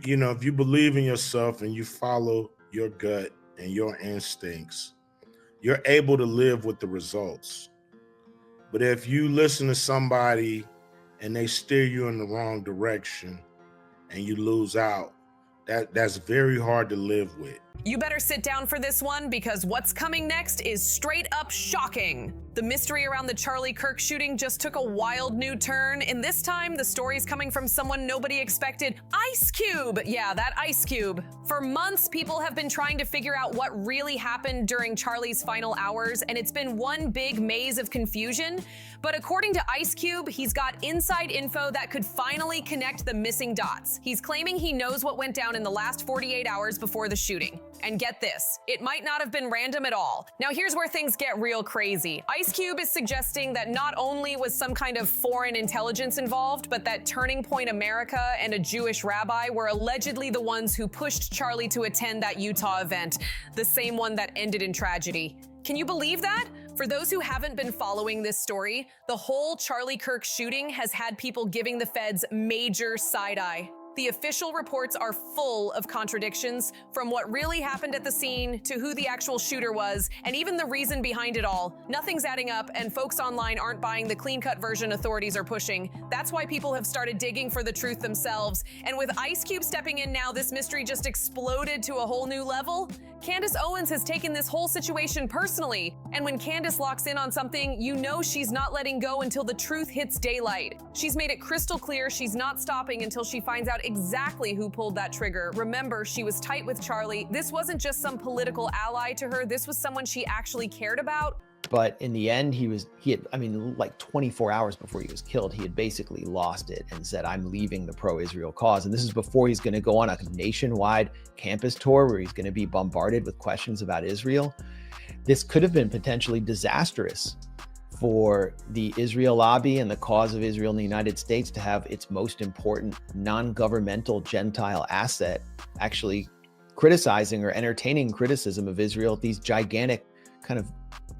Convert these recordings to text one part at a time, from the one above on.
if you believe in yourself and you follow your gut and your instincts, you're able to live with the results. But if you listen to somebody and they steer you in the wrong direction and you lose out, that's very hard to live with. You better sit down for this one, because what's coming next is straight up shocking. The mystery around the Charlie Kirk shooting just took a wild new turn, and this time the story's coming from someone nobody expected. Ice Cube! Yeah, that Ice Cube. For months, people have been trying to figure out what really happened during Charlie's final hours, and it's been one big maze of confusion. But according to Ice Cube, he's got inside info that could finally connect the missing dots. He's claiming he knows what went down in the last 48 hours before the shooting. And get this, it might not have been random at all. Now here's where things get real crazy. Ice Cube is suggesting that not only was some kind of foreign intelligence involved, but that Turning Point America and a Jewish rabbi were allegedly the ones who pushed Charlie to attend that Utah event, the same one that ended in tragedy. Can you believe that? For those who haven't been following this story, the whole Charlie Kirk shooting has had people giving the feds major side-eye. The official reports are full of contradictions, from what really happened at the scene to who the actual shooter was, and even the reason behind it all. Nothing's adding up, and folks online aren't buying the clean-cut version authorities are pushing. That's why people have started digging for the truth themselves. And with Ice Cube stepping in now, this mystery just exploded to a whole new level. Candace Owens has taken this whole situation personally, and when Candace locks in on something, you know she's not letting go until the truth hits daylight. She's made it crystal clear she's not stopping until she finds out exactly who pulled that trigger. Remember, she was tight with Charlie. This wasn't just some political ally to her, this was someone she actually cared about. But in the end, he had, like 24 hours before he was killed, he had basically lost it and said, I'm leaving the pro-Israel cause. And this is before he's going to go on a nationwide campus tour where he's going to be bombarded with questions about Israel. This could have been potentially disastrous for the Israel lobby and the cause of Israel in the United States to have its most important non-governmental Gentile asset actually criticizing or entertaining criticism of Israel at these gigantic kind of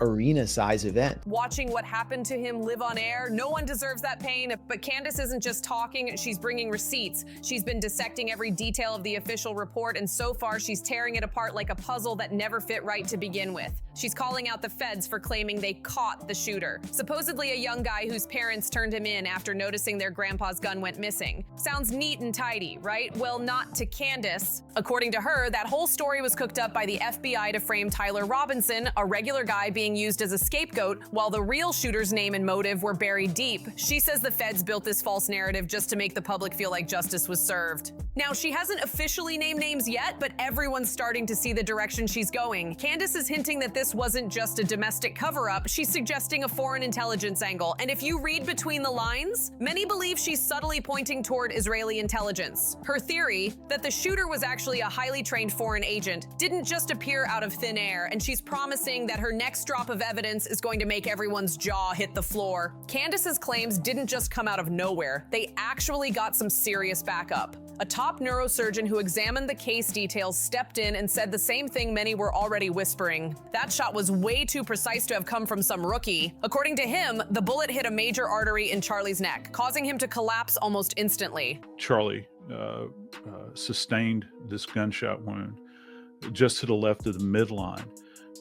arena-size event. Watching what happened to him live on air, no one deserves that pain, but Candace isn't just talking, she's bringing receipts. She's been dissecting every detail of the official report, and so far she's tearing it apart like a puzzle that never fit right to begin with. She's calling out the feds for claiming they caught the shooter, supposedly a young guy whose parents turned him in after noticing their grandpa's gun went missing. Sounds neat and tidy, right? Well, not to Candace. According to her, that whole story was cooked up by the FBI to frame Tyler Robinson, a regular guy being used as a scapegoat, while the real shooter's name and motive were buried deep. She says the feds built this false narrative just to make the public feel like justice was served. Now, she hasn't officially named names yet, but everyone's starting to see the direction she's going. Candace is hinting that this wasn't just a domestic cover-up, she's suggesting a foreign intelligence angle, and if you read between the lines, many believe she's subtly pointing toward Israeli intelligence. Her theory, that the shooter was actually a highly trained foreign agent, didn't just appear out of thin air, and she's promising that her next drop of evidence is going to make everyone's jaw hit the floor. Candace's claims didn't just come out of nowhere, they actually got some serious backup. A top neurosurgeon who examined the case details stepped in and said the same thing many were already whispering. That shot was way too precise to have come from some rookie. According to him, the bullet hit a major artery in Charlie's neck, causing him to collapse almost instantly. Charlie sustained this gunshot wound just to the left of the midline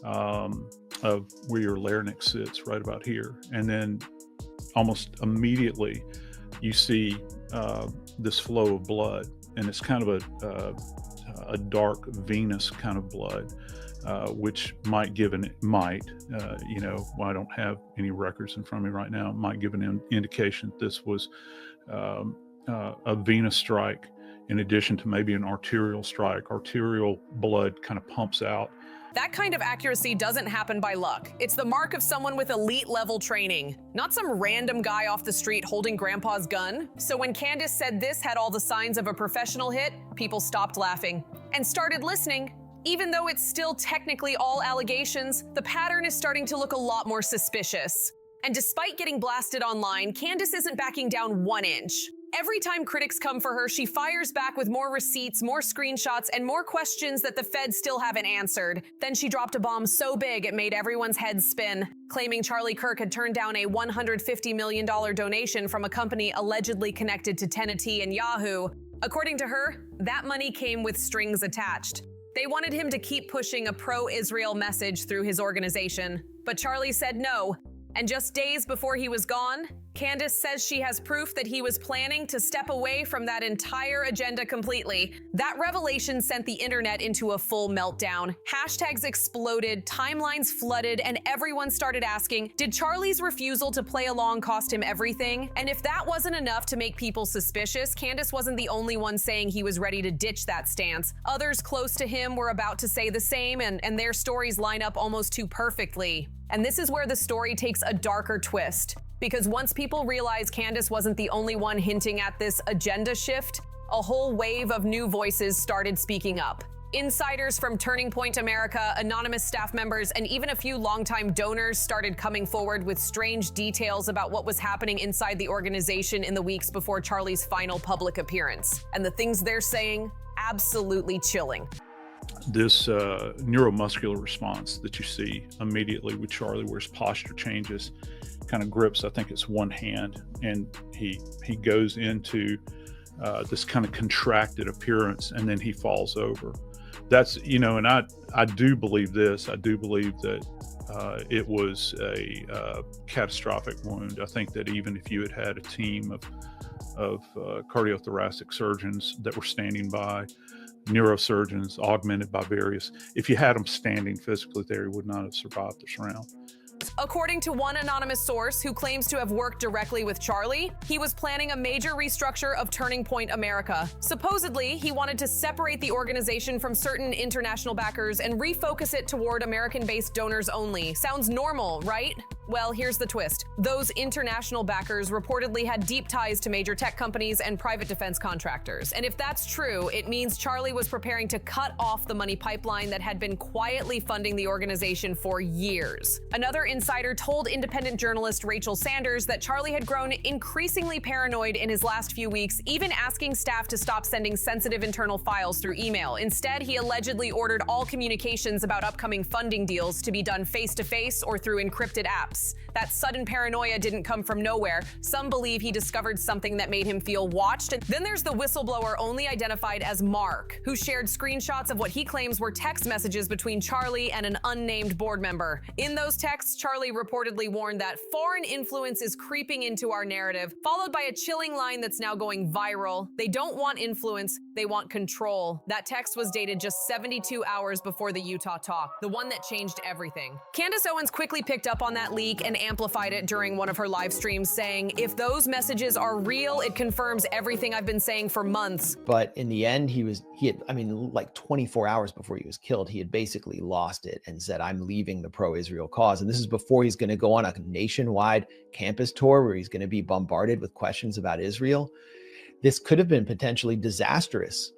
of where your larynx sits, right about here. And then almost immediately you see this flow of blood, and it's kind of a dark venous kind of blood, which might give I don't have any records in front of me right now, might give an indication that this was a venous strike in addition to maybe an arterial strike. Arterial blood kind of pumps out. That kind of accuracy doesn't happen by luck. It's the mark of someone with elite level training, not some random guy off the street holding grandpa's gun. So when Candace said this had all the signs of a professional hit, people stopped laughing and started listening. Even though it's still technically all allegations, the pattern is starting to look a lot more suspicious. And despite getting blasted online, Candace isn't backing down 1 inch. Every time critics come for her, she fires back with more receipts, more screenshots, and more questions that the feds still haven't answered. Then she dropped a bomb so big it made everyone's heads spin, claiming Charlie Kirk had turned down a $150 million donation from a company allegedly connected to Tennessee and Yahoo. According to her, that money came with strings attached. They wanted him to keep pushing a pro-Israel message through his organization, but Charlie said no. And just days before he was gone, Candace says she has proof that he was planning to step away from that entire agenda completely. That revelation sent the internet into a full meltdown. Hashtags exploded, timelines flooded, and everyone started asking, did Charlie's refusal to play along cost him everything? And if that wasn't enough to make people suspicious, Candace wasn't the only one saying he was ready to ditch that stance. Others close to him were about to say the same, and their stories line up almost too perfectly. And this is where the story takes a darker twist. Because once people realized Candace wasn't the only one hinting at this agenda shift, a whole wave of new voices started speaking up. Insiders from Turning Point America, anonymous staff members, and even a few longtime donors started coming forward with strange details about what was happening inside the organization in the weeks before Charlie's final public appearance. And the things they're saying, absolutely chilling. This neuromuscular response that you see immediately with Charlie, where his posture changes, kind of grips, I think it's one hand, and he goes into this kind of contracted appearance, and then he falls over. That's, and I do believe this. I do believe that it was a catastrophic wound. I think that even if you had a team of cardiothoracic surgeons that were standing by, neurosurgeons augmented by various, if you had them standing physically there, he would not have survived this round. According to one anonymous source who claims to have worked directly with Charlie, he was planning a major restructure of Turning Point America. Supposedly, he wanted to separate the organization from certain international backers and refocus it toward American-based donors only. Sounds normal, right? Well, here's the twist. Those international backers reportedly had deep ties to major tech companies and private defense contractors. And if that's true, it means Charlie was preparing to cut off the money pipeline that had been quietly funding the organization for years. Another insider told independent journalist Rachel Sanders that Charlie had grown increasingly paranoid in his last few weeks, even asking staff to stop sending sensitive internal files through email. Instead, he allegedly ordered all communications about upcoming funding deals to be done face-to-face or through encrypted apps. That sudden paranoia didn't come from nowhere. Some believe he discovered something that made him feel watched. And then there's the whistleblower only identified as Mark, who shared screenshots of what he claims were text messages between Charlie and an unnamed board member. In those texts, Charlie reportedly warned that foreign influence is creeping into our narrative, followed by a chilling line that's now going viral. They don't want influence, they want control. That text was dated just 72 hours before the Utah talk, the one that changed everything. Candace Owens quickly picked up on that leak and amplified it during one of her live streams, saying, if those messages are real, it confirms everything I've been saying for months. But in the end, like 24 hours before he was killed, he had basically lost it and said, I'm leaving the pro-Israel cause. And this is before he's going to go on a nationwide campus tour where he's going to be bombarded with questions about Israel. This could have been potentially disastrous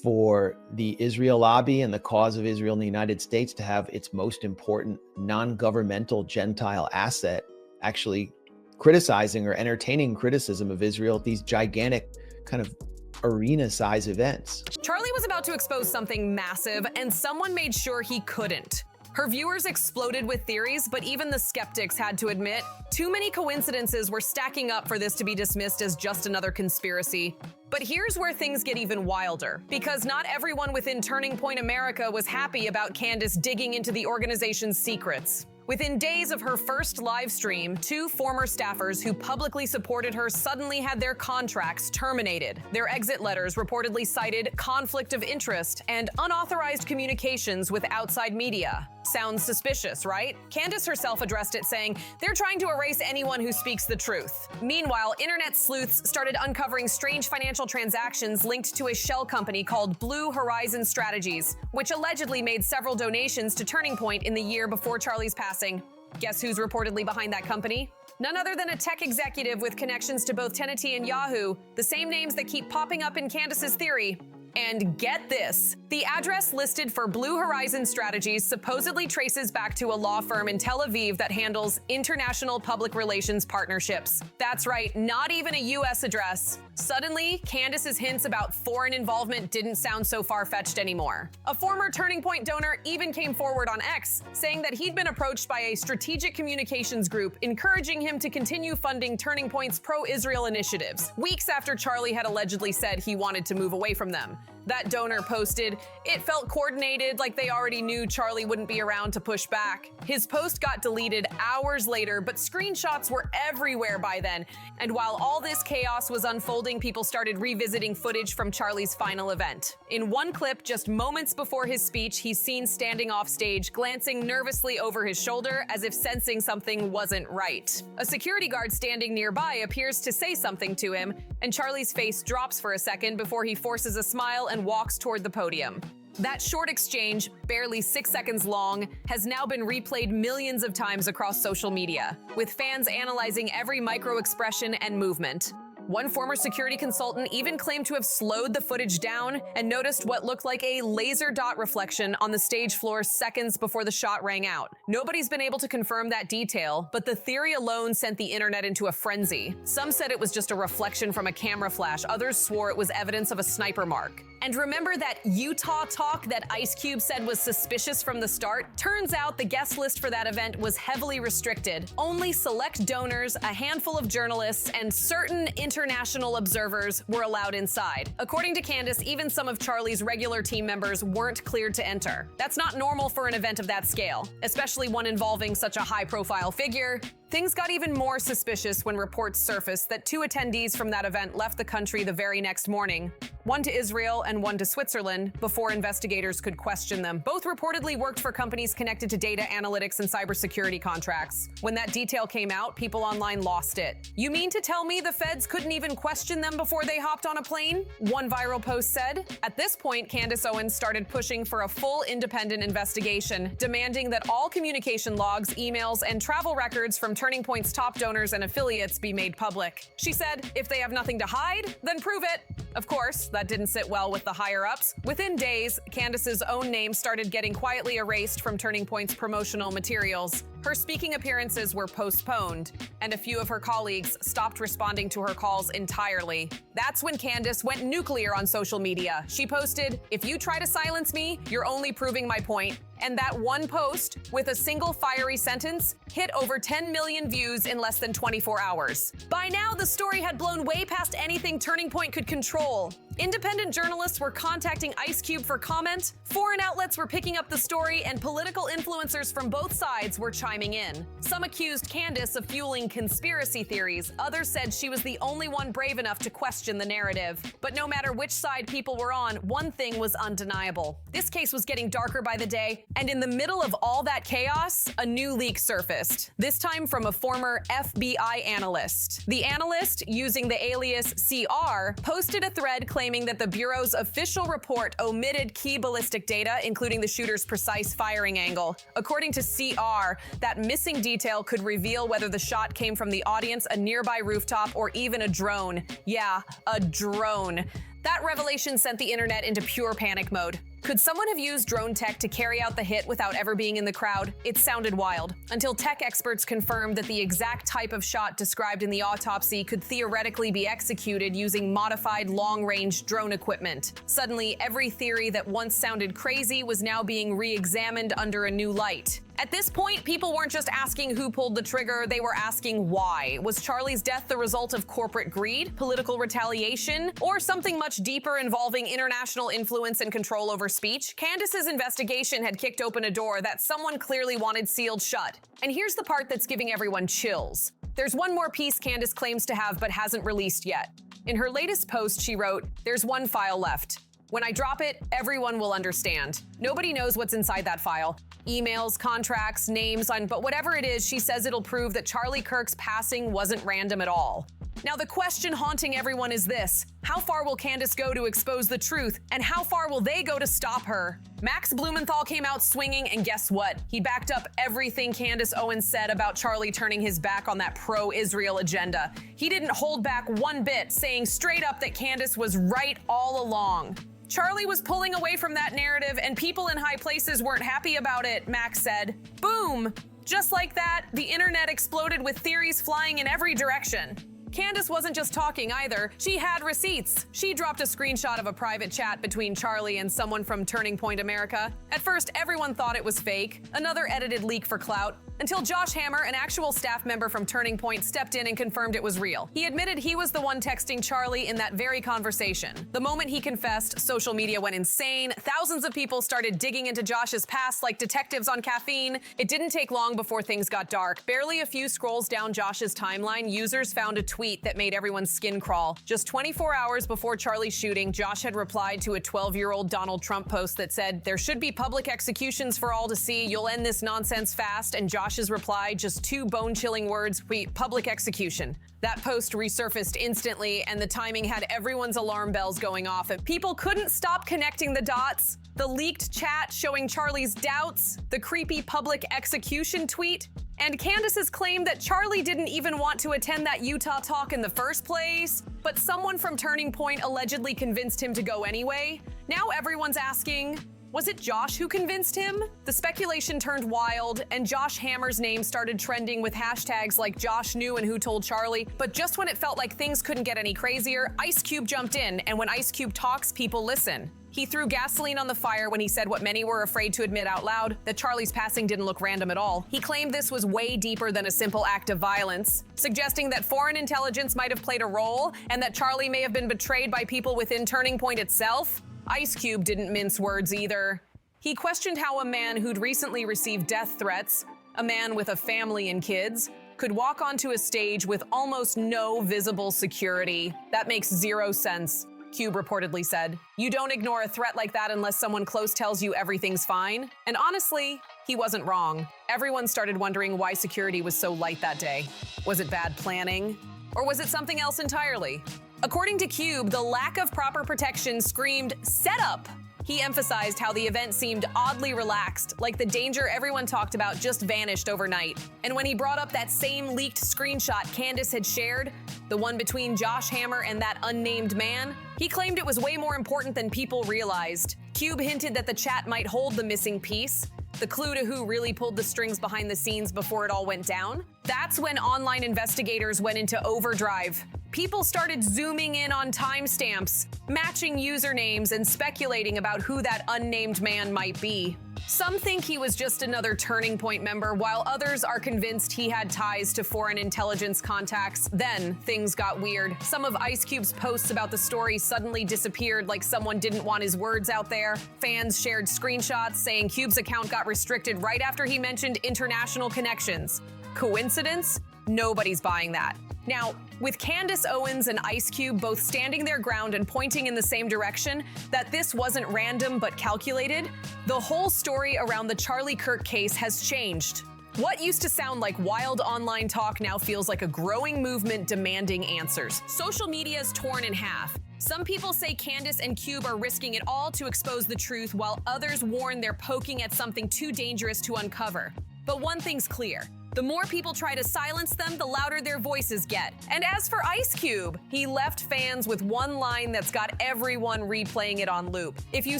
for the Israel lobby and the cause of Israel in the United States to have its most important non-governmental Gentile asset actually criticizing or entertaining criticism of Israel at these gigantic kind of arena-size events. Charlie was about to expose something massive, and someone made sure he couldn't. Her viewers exploded with theories, but even the skeptics had to admit, too many coincidences were stacking up for this to be dismissed as just another conspiracy. But here's where things get even wilder, because not everyone within Turning Point America was happy about Candace digging into the organization's secrets. Within days of her first live stream, 2 former staffers who publicly supported her suddenly had their contracts terminated. Their exit letters reportedly cited conflict of interest and unauthorized communications with outside media. Sounds suspicious, right? Candace herself addressed it, saying they're trying to erase anyone who speaks the truth. Meanwhile, internet sleuths started uncovering strange financial transactions linked to a shell company called Blue Horizon Strategies, which allegedly made several donations to Turning Point in the year before Charlie's passing. Guess who's reportedly behind that company? None other than a tech executive with connections to both Tennessee and Yahoo, the same names that keep popping up in Candace's theory. And get this, the address listed for Blue Horizon Strategies supposedly traces back to a law firm in Tel Aviv that handles international public relations partnerships. That's right, not even a US address. Suddenly, Candace's hints about foreign involvement didn't sound so far-fetched anymore. A former Turning Point donor even came forward on X, saying that he'd been approached by a strategic communications group encouraging him to continue funding Turning Point's pro-Israel initiatives, weeks after Charlie had allegedly said he wanted to move away from them. That donor posted, "It felt coordinated, like they already knew Charlie wouldn't be around to push back." His post got deleted hours later, but screenshots were everywhere by then. And while all this chaos was unfolding, people started revisiting footage from Charlie's final event. In one clip, just moments before his speech, he's seen standing off stage, glancing nervously over his shoulder as if sensing something wasn't right. A security guard standing nearby appears to say something to him, and Charlie's face drops for a second before he forces a smile and walks toward the podium. That short exchange, barely 6 seconds long, has now been replayed millions of times across social media, with fans analyzing every micro-expression and movement. One former security consultant even claimed to have slowed the footage down and noticed what looked like a laser dot reflection on the stage floor seconds before the shot rang out. Nobody's been able to confirm that detail, but the theory alone sent the internet into a frenzy. Some said it was just a reflection from a camera flash, others swore it was evidence of a sniper mark. And remember that Utah talk that Ice Cube said was suspicious from the start? Turns out the guest list for that event was heavily restricted. Only select donors, a handful of journalists, and certain international observers were allowed inside. According to Candace, even some of Charlie's regular team members weren't cleared to enter. That's not normal for an event of that scale, especially one involving such a high-profile figure. Things got even more suspicious when reports surfaced that 2 attendees from that event left the country the very next morning, one to Israel and one to Switzerland, before investigators could question them. Both reportedly worked for companies connected to data analytics and cybersecurity contracts. When that detail came out, people online lost it. "You mean to tell me the feds couldn't even question them before they hopped on a plane?" one viral post said. At this point, Candace Owens started pushing for a full independent investigation, demanding that all communication logs, emails, and travel records from Turning Point's top donors and affiliates be made public. She said, if they have nothing to hide, then prove it. Of course, that didn't sit well with the higher-ups. Within days, Candace's own name started getting quietly erased from Turning Point's promotional materials. Her speaking appearances were postponed, and a few of her colleagues stopped responding to her calls entirely. That's when Candace went nuclear on social media. She posted, "If you try to silence me, you're only proving my point." And that one post, with a single fiery sentence, hit over 10 million views in less than 24 hours. By now, the story had blown way past anything Turning Point could control. Independent journalists were contacting Ice Cube for comment, foreign outlets were picking up the story, and political influencers from both sides were chiming in. Some accused Candace of fueling conspiracy theories. Others said she was the only one brave enough to question the narrative. But no matter which side people were on, one thing was undeniable. This case was getting darker by the day, and in the middle of all that chaos, a new leak surfaced, this time from a former FBI analyst. The analyst, using the alias CR, posted a thread claiming that the Bureau's official report omitted key ballistic data, including the shooter's precise firing angle. According to CR, that missing detail could reveal whether the shot came from the audience, a nearby rooftop, or even a drone. Yeah, a drone. That revelation sent the internet into pure panic mode. Could someone have used drone tech to carry out the hit without ever being in the crowd? It sounded wild, until tech experts confirmed that the exact type of shot described in the autopsy could theoretically be executed using modified long-range drone equipment. Suddenly, every theory that once sounded crazy was now being re-examined under a new light. At this point, people weren't just asking who pulled the trigger, they were asking why. Was Charlie's death the result of corporate greed, political retaliation, or something much deeper involving international influence and control over speech? Candace's investigation had kicked open a door that someone clearly wanted sealed shut. And here's the part that's giving everyone chills. There's one more piece Candace claims to have but hasn't released yet. In her latest post, she wrote, "There's one file left. When I drop it, everyone will understand. Nobody knows what's inside that file. Emails, contracts, names, but whatever it is, she says it'll prove that Charlie Kirk's passing wasn't random at all." Now, the question haunting everyone is this: how far will Candace go to expose the truth, and how far will they go to stop her? Max Blumenthal came out swinging, and guess what? He backed up everything Candace Owens said about Charlie turning his back on that pro-Israel agenda. He didn't hold back one bit, saying straight up that Candace was right all along. Charlie was pulling away from that narrative, and people in high places weren't happy about it, Max said. Boom! Just like that, the internet exploded with theories flying in every direction. Candace wasn't just talking either, she had receipts. She dropped a screenshot of a private chat between Charlie and someone from Turning Point America. At first, everyone thought it was fake, another edited leak for clout, until Josh Hammer, an actual staff member from Turning Point, stepped in and confirmed it was real. He admitted he was the one texting Charlie in that very conversation. The moment he confessed, social media went insane. Thousands of people started digging into Josh's past like detectives on caffeine. It didn't take long before things got dark. Barely a few scrolls down Josh's timeline, users found a tweet that made everyone's skin crawl. Just 24 hours before Charlie's shooting, Josh had replied to a 12-year-old Donald Trump post that said, "There should be public executions for all to see. You'll end this nonsense fast." And Josh's reply, just 2 bone-chilling words, public execution. That post resurfaced instantly, and the timing had everyone's alarm bells going off, and people couldn't stop connecting the dots. The leaked chat showing Charlie's doubts, the creepy public execution tweet, and Candace's claim that Charlie didn't even want to attend that Utah talk in the first place, but someone from Turning Point allegedly convinced him to go anyway. Now everyone's asking, was it Josh who convinced him? The speculation turned wild, and Josh Hammer's name started trending with hashtags like Josh knew and who told Charlie. But just when it felt like things couldn't get any crazier, Ice Cube jumped in, and when Ice Cube talks, people listen. He threw gasoline on the fire when he said what many were afraid to admit out loud, that Charlie's passing didn't look random at all. He claimed this was way deeper than a simple act of violence, suggesting that foreign intelligence might have played a role and that Charlie may have been betrayed by people within Turning Point itself. Ice Cube didn't mince words either. He questioned how a man who'd recently received death threats, a man with a family and kids, could walk onto a stage with almost no visible security. That makes 0 sense, Cube reportedly said. You don't ignore a threat like that unless someone close tells you everything's fine. And honestly, he wasn't wrong. Everyone started wondering why security was so light that day. Was it bad planning? Or was it something else entirely? According to Cube, the lack of proper protection screamed setup. He emphasized how the event seemed oddly relaxed, like the danger everyone talked about just vanished overnight. And when he brought up that same leaked screenshot Candace had shared, the one between Josh Hammer and that unnamed man, he claimed it was way more important than people realized. Cube hinted that the chat might hold the missing piece, the clue to who really pulled the strings behind the scenes before it all went down. That's when online investigators went into overdrive. People started zooming in on timestamps, matching usernames, and speculating about who that unnamed man might be. Some think he was just another Turning Point member, while others are convinced he had ties to foreign intelligence contacts. Then things got weird. Some of Ice Cube's posts about the story suddenly disappeared like someone didn't want his words out there. Fans shared screenshots saying Cube's account got restricted right after he mentioned international connections. Coincidence? Nobody's buying that. Now, with Candace Owens and Ice Cube both standing their ground and pointing in the same direction, that this wasn't random but calculated, the whole story around the Charlie Kirk case has changed. What used to sound like wild online talk now feels like a growing movement demanding answers. Social media is torn in half. Some people say Candace and Cube are risking it all to expose the truth, while others warn they're poking at something too dangerous to uncover. But one thing's clear. The more people try to silence them, the louder their voices get. And as for Ice Cube, he left fans with one line that's got everyone replaying it on loop. If you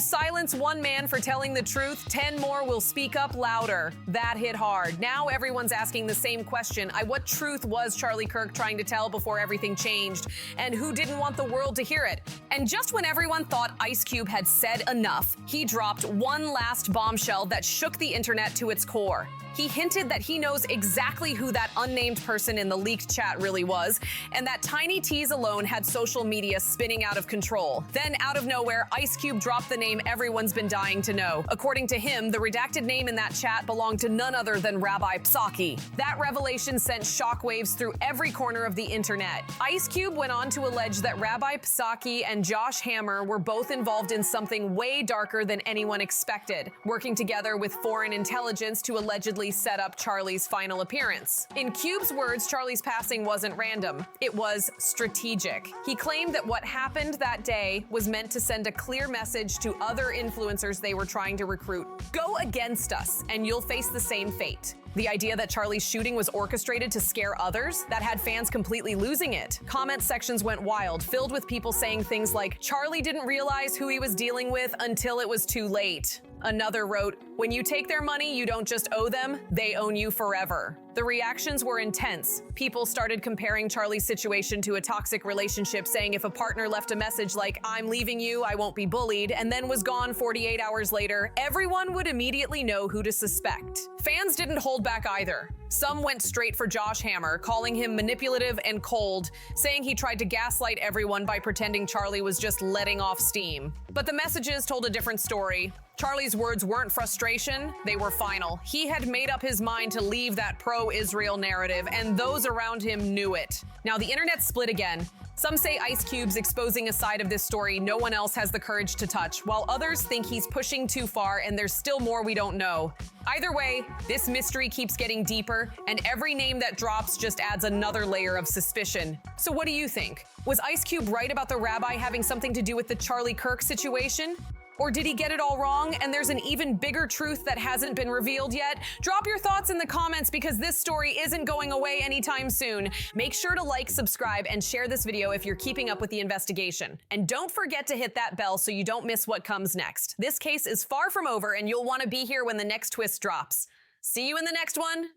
silence one man for telling the truth, 10 more will speak up louder. That hit hard. Now everyone's asking the same question. What truth was Charlie Kirk trying to tell before everything changed? And who didn't want the world to hear it? And just when everyone thought Ice Cube had said enough, he dropped one last bombshell that shook the internet to its core. He hinted that he knows exactly who that unnamed person in the leaked chat really was, and that tiny tease alone had social media spinning out of control. Then, out of nowhere, Ice Cube dropped the name everyone's been dying to know. According to him, the redacted name in that chat belonged to none other than Rabbi Psaki. That revelation sent shockwaves through every corner of the internet. Ice Cube went on to allege that Rabbi Psaki and Josh Hammer were both involved in something way darker than anyone expected, working together with foreign intelligence to allegedly set up Charlie's final appearance. In Cube's words, Charlie's passing wasn't random. It was strategic. He claimed that what happened that day was meant to send a clear message to other influencers they were trying to recruit. Go against us, and you'll face the same fate. The idea that Charlie's shooting was orchestrated to scare others, that had fans completely losing it. Comment sections went wild, filled with people saying things like, Charlie didn't realize who he was dealing with until it was too late. Another wrote, when you take their money, you don't just owe them, they own you forever. The reactions were intense. People started comparing Charlie's situation to a toxic relationship, saying if a partner left a message like, "I'm leaving you, I won't be bullied," and then was gone 48 hours later, everyone would immediately know who to suspect. Fans didn't hold back either. Some went straight for Josh Hammer, calling him manipulative and cold, saying he tried to gaslight everyone by pretending Charlie was just letting off steam. But the messages told a different story. Charlie's words weren't frustration, they were final. He had made up his mind to leave that pro-Israel narrative, and those around him knew it. Now the internet split again. Some say Ice Cube's exposing a side of this story no one else has the courage to touch, while others think he's pushing too far and there's still more we don't know. Either way, this mystery keeps getting deeper, and every name that drops just adds another layer of suspicion. So what do you think? Was Ice Cube right about the rabbi having something to do with the Charlie Kirk situation? Or did he get it all wrong and there's an even bigger truth that hasn't been revealed yet? Drop your thoughts in the comments because this story isn't going away anytime soon. Make sure to like, subscribe, and share this video if you're keeping up with the investigation. And don't forget to hit that bell so you don't miss what comes next. This case is far from over and you'll want to be here when the next twist drops. See you in the next one.